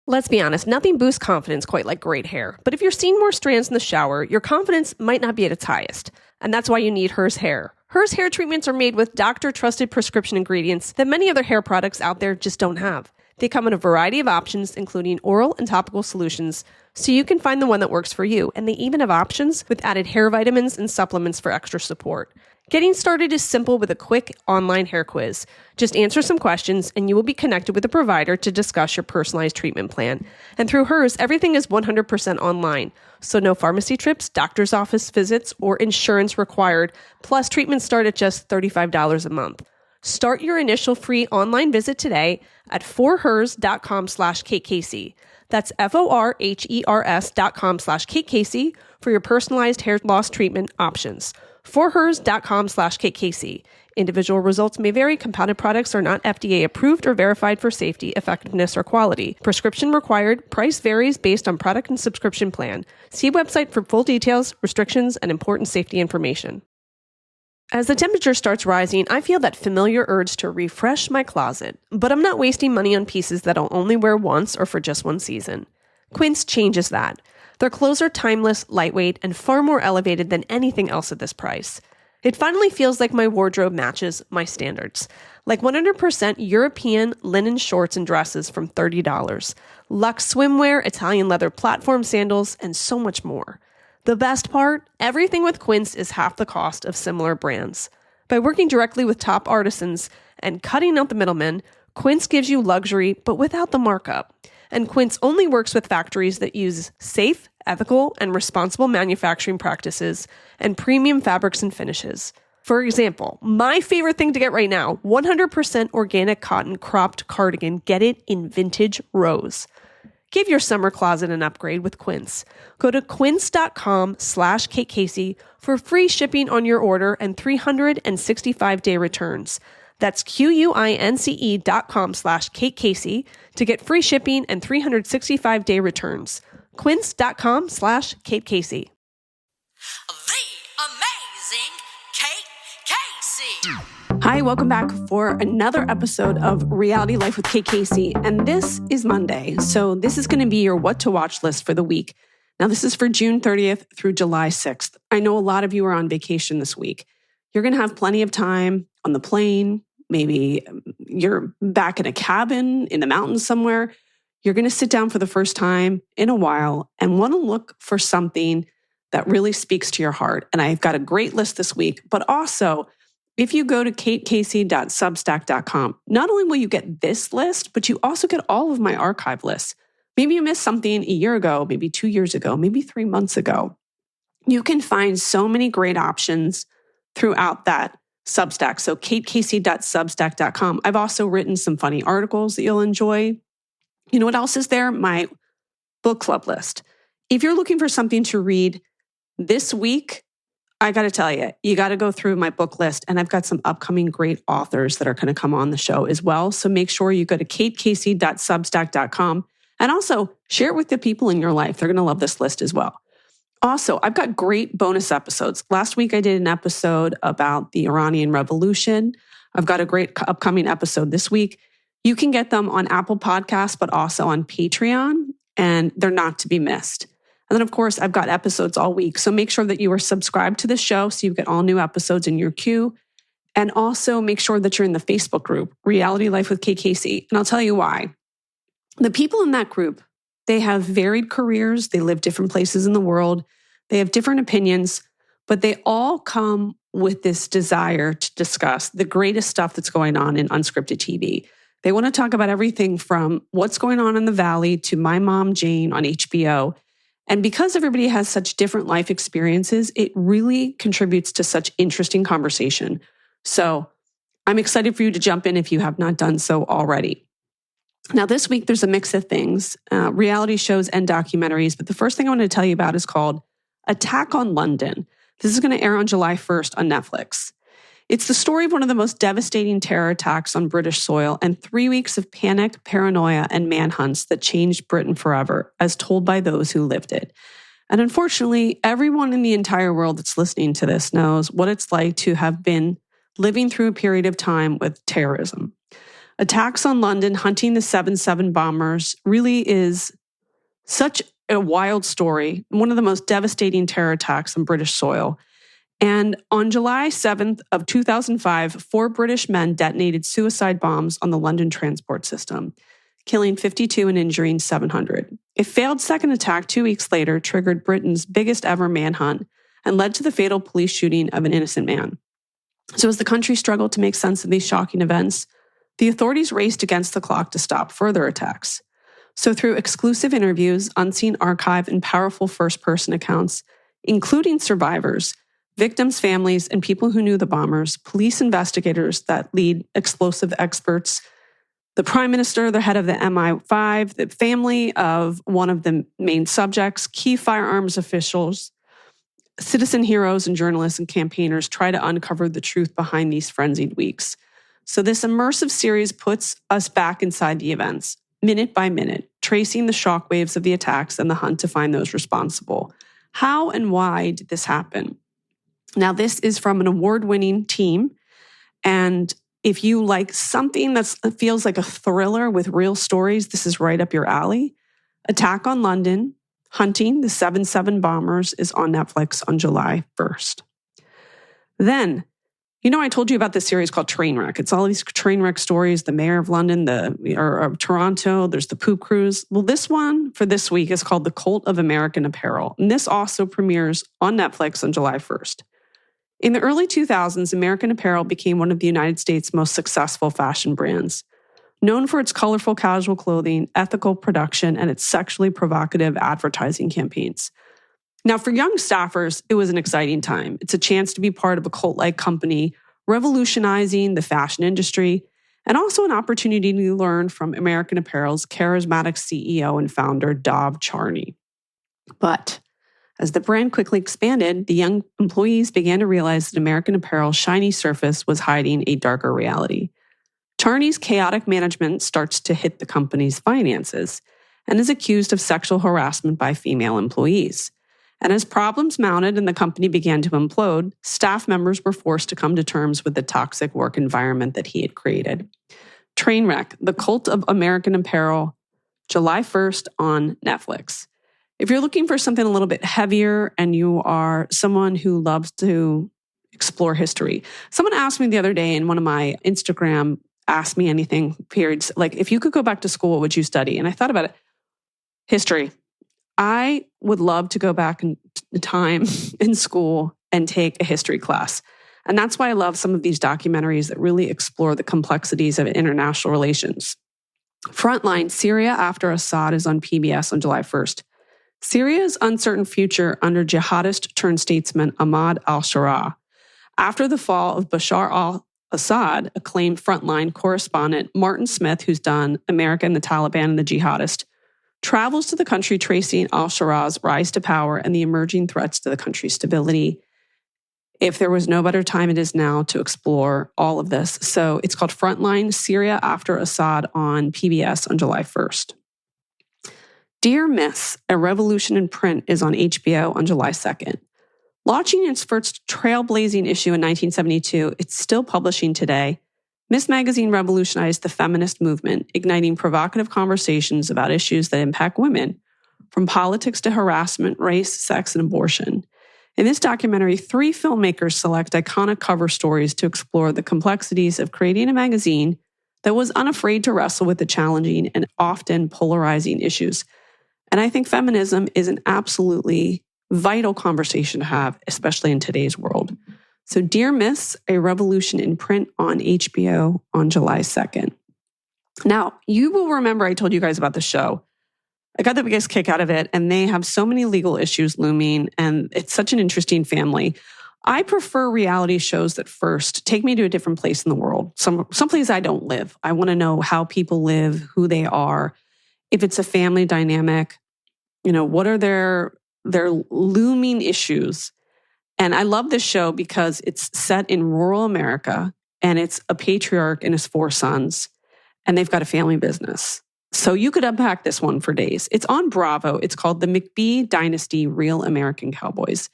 Let's be honest, nothing boosts confidence quite like great hair. But if you're seeing more strands in the shower, your confidence might not be at its highest. And that's why you need Hers Hair. Hers Hair treatments are made with doctor-trusted prescription ingredients that many other hair products out there just don't have. They come in a variety of options, including oral and topical solutions, so you can find the one that works for you. And they even have options with added hair vitamins and supplements for extra support. Getting started is simple with a quick online hair quiz. Just answer some questions and you will be connected with a provider to discuss your personalized treatment plan. And through Hers, everything is 100% online. So no pharmacy trips, doctor's office visits, or insurance required. Plus, treatments start at just $35 a month. Start your initial free online visit today at forhers.com/KKC. That's forhers.com/KKC for your personalized hair loss treatment options. forhers.com/KKC. Individual results may vary. Compounded products are not FDA approved or verified for safety, effectiveness, or quality. Prescription required. Price varies based on product and subscription plan. See website for full details, restrictions, and important safety information. As the temperature starts rising, I feel that familiar urge to refresh my closet, but I'm not wasting money on pieces that I'll only wear once or for just one season. Quince changes that. Their clothes are timeless, lightweight, and far more elevated than anything else at this price. It finally feels like my wardrobe matches my standards. Like 100% European linen shorts and dresses from $30, luxe swimwear, Italian leather platform sandals, and so much more. The best part? Everything with Quince is half the cost of similar brands. By working directly with top artisans and cutting out the middlemen, Quince gives you luxury, but without the markup. And Quince only works with factories that use safe, ethical, and responsible manufacturing practices and premium fabrics and finishes. For example, my favorite thing to get right now, 100% organic cotton cropped cardigan. Get it in vintage rose. Give your summer closet an upgrade with Quince. Go to quince.com/KKC for free shipping on your order and 365-day returns. That's QUINCE.com/KKC to get free shipping and 365-day returns. Quince.com/KKC. The amazing Kate Casey. Hi, welcome back for another episode of Reality Life with Kate Casey. And this is Monday. So this is going to be your what to watch list for the week. Now, this is for June 30th through July 6th. I know a lot of you are on vacation this week. You're going to have plenty of time on the plane. Maybe you're back in a cabin in the mountains somewhere. You're going to sit down for the first time in a while and want to look for something that really speaks to your heart. And I've got a great list this week, but also if you go to katecasey.substack.com, not only will you get this list, but you also get all of my archive lists. Maybe you missed something a year ago, maybe 2 years ago, maybe 3 months ago. You can find so many great options throughout that Substack. So katecasey.substack.com. I've also written some funny articles that you'll enjoy. You know what else is there? My book club list. If you're looking for something to read this week, I got to tell you, you got to go through my book list, and I've got some upcoming great authors that are going to come on the show as well. So make sure you go to katecasey.substack.com and also share it with the people in your life. They're going to love this list as well. Also, I've got great bonus episodes. Last week, I did an episode about the Iranian Revolution. I've got a great upcoming episode this week. You can get them on Apple Podcasts, but also on Patreon, and they're not to be missed. And then, of course, I've got episodes all week. So make sure that you are subscribed to the show so you get all new episodes in your queue. And also make sure that you're in the Facebook group, Reality Life with Kate Casey. And I'll tell you why. The people in that group, they have varied careers. They live different places in the world. They have different opinions, but they all come with this desire to discuss the greatest stuff that's going on in unscripted TV. They want to talk about everything from what's going on in the Valley to My Mom Jane on HBO. And because everybody has such different life experiences, it really contributes to such interesting conversation. So I'm excited for you to jump in if you have not done so already. Now, this week, there's a mix of things, reality shows and documentaries. But the first thing I want to tell you about is called Attack on London. This is going to air on July 1st on Netflix. It's the story of one of the most devastating terror attacks on British soil and 3 weeks of panic, paranoia, and manhunts that changed Britain forever, as told by those who lived it. And unfortunately, everyone in the entire world that's listening to this knows what it's like to have been living through a period of time with terrorism. Attacks on London, hunting the 7/7 bombers really is such a wild story, one of the most devastating terror attacks on British soil. And on July 7th of 2005, 4 British men detonated suicide bombs on the London transport system, killing 52 and injuring 700. A failed second attack 2 weeks later triggered Britain's biggest ever manhunt and led to the fatal police shooting of an innocent man. So as the country struggled to make sense of these shocking events, the authorities raced against the clock to stop further attacks. So through exclusive interviews, unseen archive, and powerful first-person accounts, including survivors, victims' families, and people who knew the bombers, police investigators that lead explosive experts, the prime minister, the head of the MI5, the family of one of the main subjects, key firearms officials, citizen heroes and journalists and campaigners try to uncover the truth behind these frenzied weeks. So this immersive series puts us back inside the events, minute by minute, tracing the shockwaves of the attacks and the hunt to find those responsible. How and why did this happen? Now, this is from an award-winning team, and if you like something that feels like a thriller with real stories, this is right up your alley. Attack on London, Hunting the 7/7 Bombers is on Netflix on July 1st. Then, I told you about this series called Trainwreck. It's all these train wreck stories, the mayor of London, or Toronto, there's the poop cruise. Well, this one for this week is called The Cult of American Apparel. And this also premieres on Netflix on July 1st. In the early 2000s, American Apparel became one of the United States' most successful fashion brands. Known for its colorful casual clothing, ethical production, and its sexually provocative advertising campaigns. Now, for young staffers, it was an exciting time. It's a chance to be part of a cult-like company, revolutionizing the fashion industry, and also an opportunity to learn from American Apparel's charismatic CEO and founder, Dov Charney. But as the brand quickly expanded, the young employees began to realize that American Apparel's shiny surface was hiding a darker reality. Charney's chaotic management starts to hit the company's finances and is accused of sexual harassment by female employees. And as problems mounted and the company began to implode, staff members were forced to come to terms with the toxic work environment that he had created. Trainwreck, The Cult of American Apparel, July 1st on Netflix. If you're looking for something a little bit heavier and you are someone who loves to explore history, someone asked me the other day in one of my Instagram Ask Me Anything periods, like, if you could go back to school, what would you study? And I thought about it. History. I would love to go back in time in school and take a history class. And that's why I love some of these documentaries that really explore the complexities of international relations. Frontline, Syria After Assad is on PBS on July 1st. Syria's uncertain future under jihadist-turned-statesman Ahmad al-Sharaa. After the fall of Bashar al-Assad, acclaimed Frontline correspondent Martin Smith, who's done America and the Taliban and the Jihadist, travels to the country tracing al-Sharaa's rise to power and the emerging threats to the country's stability. If there was no better time, it is now to explore all of this. So it's called Frontline, Syria After Assad on PBS on July 1st. Dear Miss, A Revolution in Print is on HBO on July 2nd. Launching its first trailblazing issue in 1972, it's still publishing today. Miss Magazine revolutionized the feminist movement, igniting provocative conversations about issues that impact women, from politics to harassment, race, sex, and abortion. In this documentary, 3 filmmakers select iconic cover stories to explore the complexities of creating a magazine that was unafraid to wrestle with the challenging and often polarizing issues. And I think feminism is an absolutely vital conversation to have, especially in today's world. So Dear Miss, A Revolution in Print on HBO on July 2nd. Now, you will remember I told you guys about the show. I got the biggest kick out of it, and they have so many legal issues looming, and it's such an interesting family. I prefer reality shows that first take me to a different place in the world, some place I don't live. I want to know how people live, who they are, if it's a family dynamic, what are their looming issues. And I love this show because it's set in rural America, and it's a patriarch and his 4 sons, and they've got a family business. So you could unpack this one for days. It's on Bravo. It's called the McBee Dynasty, Real American Cowboys.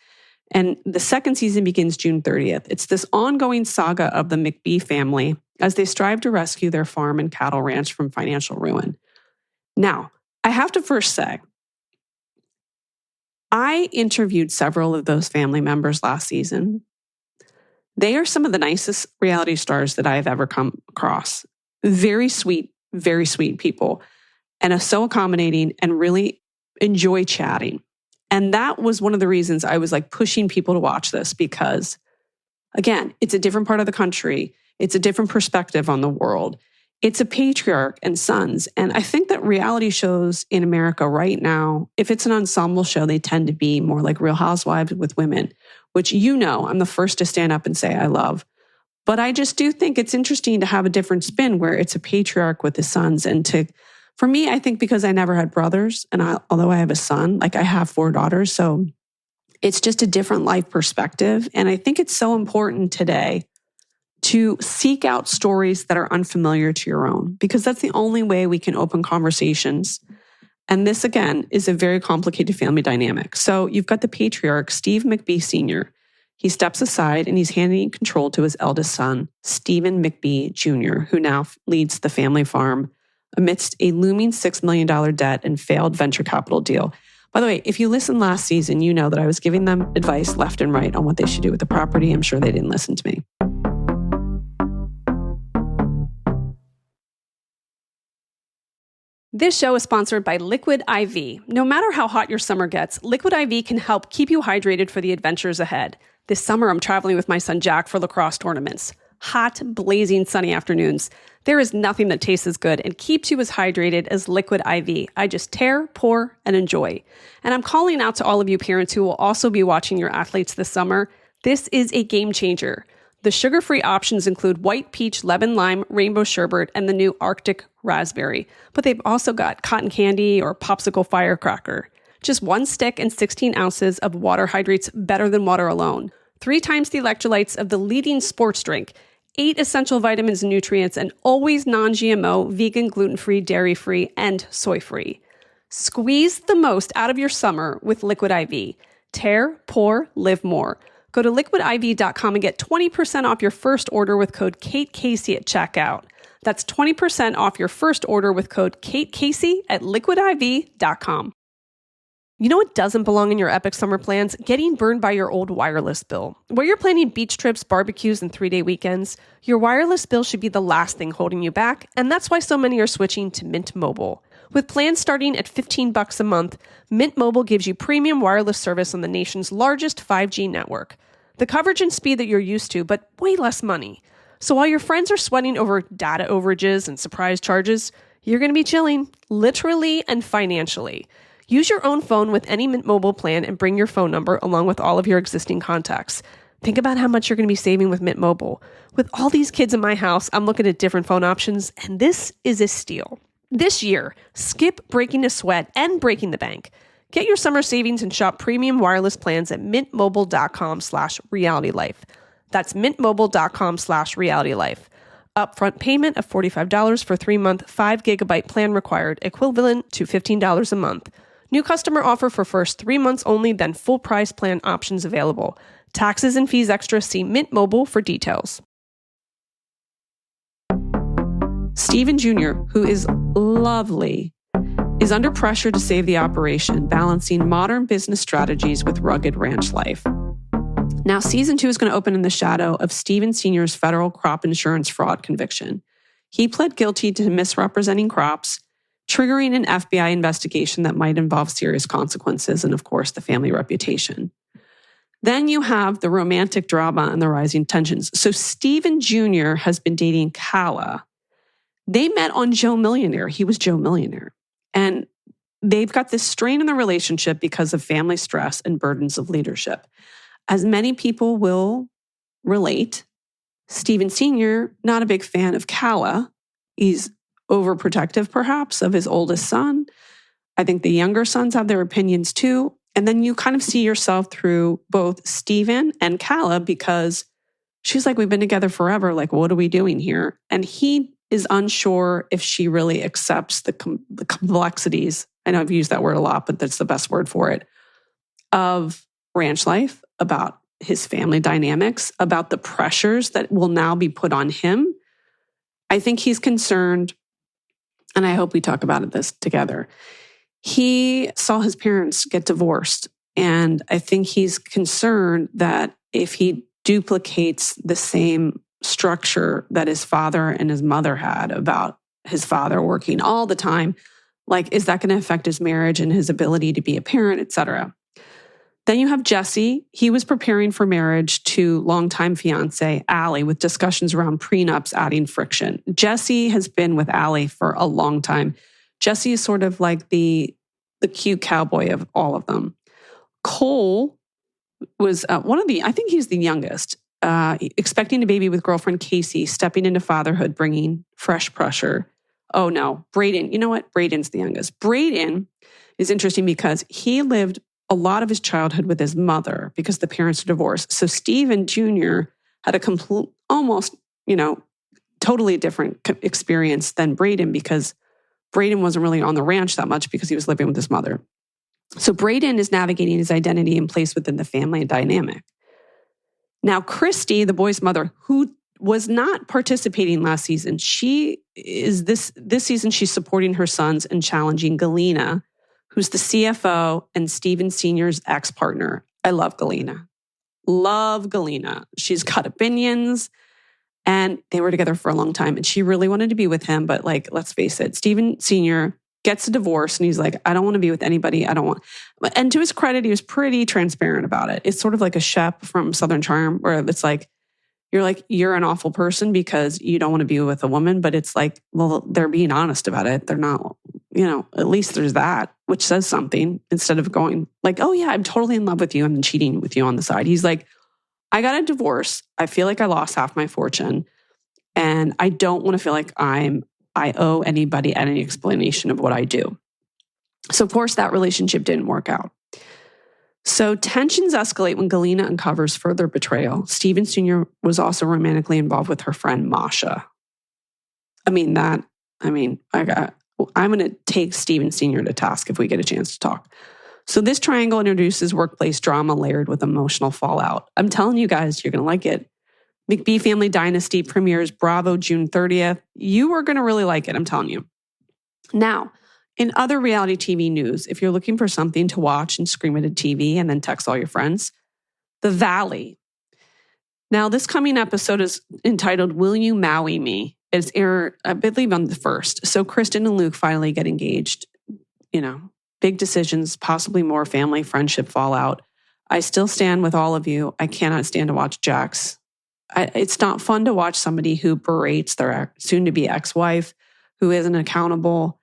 And the second season begins June 30th. It's this ongoing saga of the McBee family as they strive to rescue their farm and cattle ranch from financial ruin. Now, I have to first say, I interviewed several of those family members last season. They are some of the nicest reality stars that I have ever come across. Very sweet people, and are so accommodating and really enjoy chatting. And that was one of the reasons I was like pushing people to watch this because, again, it's a different part of the country. It's a different perspective on the world. It's a patriarch and sons. And I think that reality shows in America right now, if it's an ensemble show, they tend to be more like Real Housewives with women, which I'm the first to stand up and say I love. But I just do think it's interesting to have a different spin where it's a patriarch with his sons. And for me, I think because I never had brothers, and although I have a son, like I have 4 daughters, so it's just a different life perspective. And I think it's so important today to seek out stories that are unfamiliar to your own, because that's the only way we can open conversations. And this, again, is a very complicated family dynamic. So you've got the patriarch, Steve McBee Sr. He steps aside and he's handing control to his eldest son, Stephen McBee Jr., who now leads the family farm amidst a looming $6 million debt and failed venture capital deal. By the way, if you listened last season, you know that I was giving them advice left and right on what they should do with the property. I'm sure they didn't listen to me. This show is sponsored by Liquid IV. No matter how hot your summer gets, Liquid IV can help keep you hydrated for the adventures ahead. This summer, I'm traveling with my son Jack for lacrosse tournaments. Hot, blazing, sunny afternoons. There is nothing that tastes as good and keeps you as hydrated as Liquid IV. I just tear, pour, and enjoy. And I'm calling out to all of you parents who will also be watching your athletes this summer. This is a game changer. The sugar-free options include white peach, lemon lime, rainbow sherbet, and the new Arctic raspberry. But they've also got cotton candy or popsicle firecracker. Just 1 stick and 16 ounces of water hydrates better than water alone. 3 times the electrolytes of the leading sports drink. 8 essential vitamins and nutrients, and always non-GMO, vegan, gluten-free, dairy-free, and soy-free. Squeeze the most out of your summer with Liquid IV. Tear, pour, live more. Go to liquidiv.com and get 20% off your first order with code KateCasey at checkout. That's 20% off your first order with code KateCasey at liquidiv.com. You know what doesn't belong in your epic summer plans? Getting burned by your old wireless bill. Where you're planning beach trips, barbecues, and 3-day weekends, your wireless bill should be the last thing holding you back, and that's why so many are switching to Mint Mobile. With plans starting at $15 a month, Mint Mobile gives you premium wireless service on the nation's largest 5G network. The coverage and speed that you're used to, but way less money. So while your friends are sweating over data overages and surprise charges, you're going to be chilling, literally and financially. Use your own phone with any Mint Mobile plan and bring your phone number along with all of your existing contacts. Think about how much you're going to be saving with Mint Mobile. With all these kids in my house, I'm looking at different phone options, and this is a steal. This year, skip breaking a sweat and breaking the bank. Get your summer savings and shop premium wireless plans at mintmobile.com/realitylife. That's mintmobile.com/realitylife. Upfront payment of $45 for 3-month 5GB plan required, equivalent to $15 a month. New customer offer for first 3 months only, then full price plan options available. Taxes and fees extra. See Mint Mobile for details. Stephen Jr., who is lovely, is under pressure to save the operation, balancing modern business strategies with rugged ranch life. Now, season 2 is going to open in the shadow of Stephen Sr.'s federal crop insurance fraud conviction. He pled guilty to misrepresenting crops, triggering an FBI investigation that might involve serious consequences and, of course, the family reputation. Then you have the romantic drama and the rising tensions. So Stephen Jr. has been dating Kala. They met on Joe Millionaire. He was Joe Millionaire. And they've got this strain in the relationship because of family stress and burdens of leadership. As many people will relate, Stephen Sr., not a big fan of Kala. He's overprotective, perhaps, of his oldest son. I think the younger sons have their opinions too. And then you kind of see yourself through both Stephen and Kala because she's like, we've been together forever. Like, what are we doing here? And he is unsure if she really accepts the complexities. I know I've used that word a lot, but that's the best word for it, of ranch life, about his family dynamics, about the pressures that will now be put on him. I think he's concerned, and I hope we talk about this together. He saw his parents get divorced, and I think he's concerned that if he duplicates the same structure that his father and his mother had about his father working all the time, like, is that going to affect his marriage and his ability to be a parent, etc.? Then you have Jesse. He was preparing for marriage to longtime fiance Allie with discussions around prenups adding friction. Jesse has been with Allie for a long time. Jesse is sort of like the cute cowboy of all of them. Cole was I think he's the youngest, expecting a baby with girlfriend Casey, stepping into fatherhood, bringing fresh pressure. Oh no, Braden. You know what? Braden's the youngest. Braden is interesting because he lived a lot of his childhood with his mother because the parents are divorced. So Steven Jr. had a complete, almost, totally different experience than Braden because Braden wasn't really on the ranch that much because he was living with his mother. So Braden is navigating his identity and place within the family dynamic. Now, Christy, the boy's mother, who was not participating last season, she is this season, she's supporting her sons and challenging Galena, who's the CFO and Steven Sr.'s ex-partner. I love Galena. Love Galena. She's got opinions, and they were together for a long time, and she really wanted to be with him, but let's face it, Steven Sr. gets a divorce, and he's like, I don't want to be with anybody. I don't want... And to his credit, he was pretty transparent about it. It's sort of like a Shep from Southern Charm, where it's like, you're an awful person because you don't want to be with a woman, but it's like, well, they're being honest about it. They're not, at least there's that, which says something, instead of going like, oh yeah, I'm totally in love with you and then cheating with you on the side. He's like, I got a divorce. I feel like I lost half my fortune, and I don't want to feel like I owe anybody any explanation of what I do. So of course that relationship didn't work out. So tensions escalate when Galena uncovers further betrayal. Steven Sr. was also romantically involved with her friend Masha. I'm going to take Steven Sr. to task if we get a chance to talk. So this triangle introduces workplace drama layered with emotional fallout. I'm telling you guys, you're going to like it. McBee Family Dynasty premieres Bravo June 30th. You are going to really like it, I'm telling you. Now, in other reality TV news, if you're looking for something to watch and scream at a TV and then text all your friends, The Valley. Now, this coming episode is entitled Will You Maui Me? It's aired, I believe, on the 1st. So Kristen and Luke finally get engaged. Big decisions, possibly more family, friendship fallout. I still stand with all of you. I cannot stand to watch Jax. It's not fun to watch somebody who berates their soon-to-be ex-wife, who isn't accountable.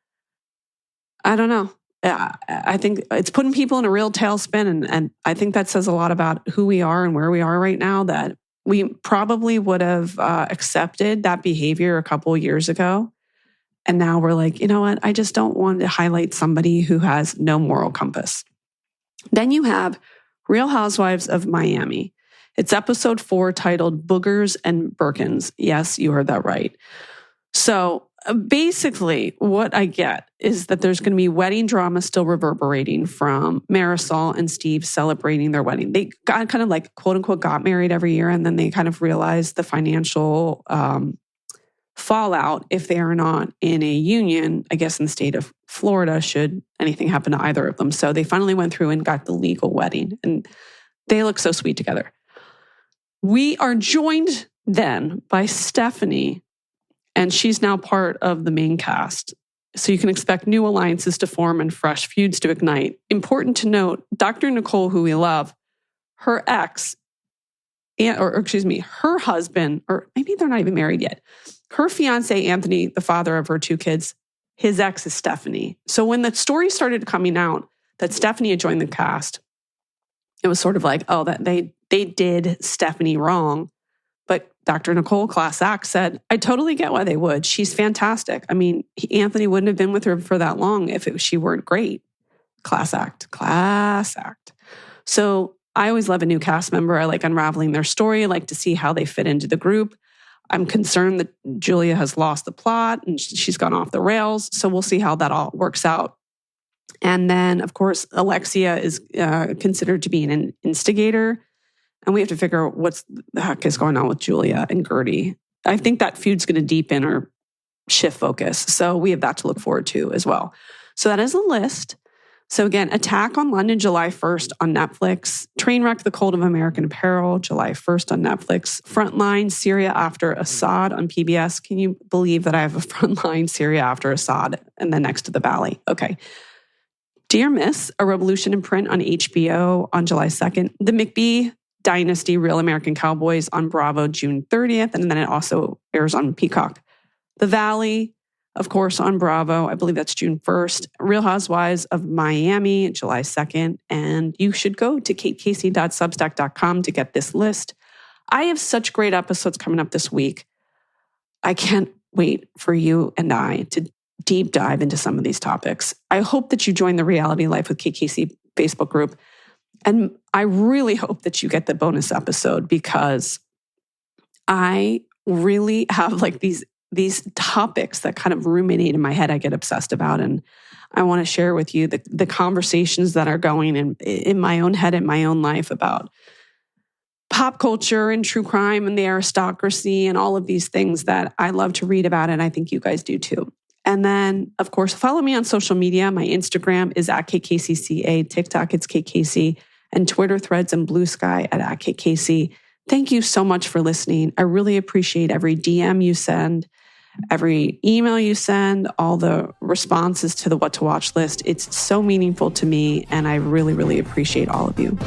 I don't know. I think it's putting people in a real tailspin, and I think that says a lot about who we are and where we are right now, that we probably would have accepted that behavior a couple of years ago. And now we're like, you know what? I just don't want to highlight somebody who has no moral compass. Then you have Real Housewives of Miami. It's episode 4 titled Boogers and Birkins. Yes, you heard that right. So basically what I get is that there's going to be wedding drama still reverberating from Marisol and Steve celebrating their wedding. They got kind of like, quote unquote, got married every year, and then they kind of realized the financial fallout if they are not in a union, I guess in the state of Florida, should anything happen to either of them. So they finally went through and got the legal wedding, and they look so sweet together. We are joined then by Stephanie, and she's now part of the main cast. So you can expect new alliances to form and fresh feuds to ignite. Important to note, Dr. Nicole, who we love, her ex, her husband, or maybe they're not even married yet, her fiance, Anthony, the father of her 2 kids, his ex is Stephanie. So when the story started coming out that Stephanie had joined the cast, it was sort of like, oh, that they did Stephanie wrong. But Dr. Nicole, class act, said, I totally get why they would. She's fantastic. I mean, Anthony wouldn't have been with her for that long if she weren't great. Class act. So I always love a new cast member. I like unraveling their story. I like to see how they fit into the group. I'm concerned that Julia has lost the plot and she's gone off the rails. So we'll see how that all works out. And then, of course, Alexia is considered to be an instigator. And we have to figure out what the heck is going on with Julia and Gertie. I think that feud's going to deepen or shift focus. So we have that to look forward to as well. So that is a list. So again, Attack on London, July 1st on Netflix. Trainwreck, The Cult of American Apparel, July 1st on Netflix. Frontline, Syria After Assad on PBS. Can you believe that I have a Frontline, Syria After Assad and then Next to the Valley? Okay. Dear Miss, A Revolution in Print on HBO on July 2nd. The McBee Dynasty, Real American Cowboys on Bravo, June 30th. And then it also airs on Peacock. The Valley, of course, on Bravo. I believe that's June 1st. Real Housewives of Miami, July 2nd. And you should go to katecasey.substack.com to get this list. I have such great episodes coming up this week. I can't wait for you and I to deep dive into some of these topics. I hope that you join the Reality Life with Kate Casey Facebook group. And I really hope that you get the bonus episode because I really have like these topics that kind of ruminate in my head, I get obsessed about. And I want to share with you the conversations that are going in my own head, in my own life about pop culture and true crime and the aristocracy and all of these things that I love to read about. And I think you guys do too. And then, of course, follow me on social media. My Instagram is @KCCA, TikTok, it's KCasey, and Twitter, Threads, and Blue Sky at @KCasey. Thank you so much for listening. I really appreciate every DM you send, every email you send, all the responses to the What to Watch list. It's so meaningful to me, and I really, really appreciate all of you.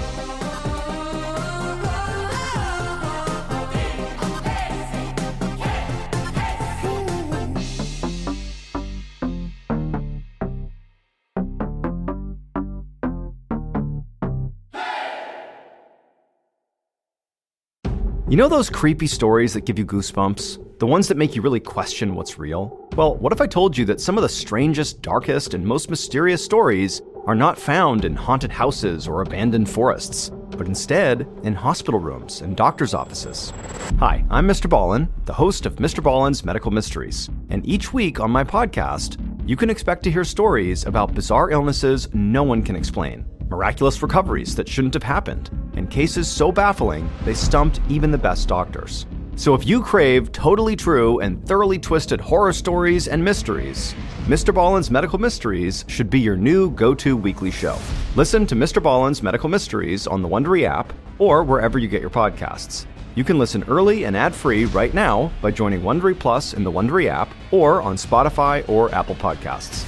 You know those creepy stories that give you goosebumps? The ones that make you really question what's real? Well, what if I told you that some of the strangest, darkest, and most mysterious stories are not found in haunted houses or abandoned forests, but instead in hospital rooms and doctors' offices? Hi, I'm Mr. Ballin, the host of Mr. Ballin's Medical Mysteries, and each week on my podcast, you can expect to hear stories about bizarre illnesses no one can explain, miraculous recoveries that shouldn't have happened, and cases so baffling they stumped even the best doctors. So if you crave totally true and thoroughly twisted horror stories and mysteries, Mr. Ballin's Medical Mysteries should be your new go-to weekly show. Listen to Mr. Ballin's Medical Mysteries on the Wondery app or wherever you get your podcasts. You can listen early and ad-free right now by joining Wondery Plus in the Wondery app or on Spotify or Apple Podcasts.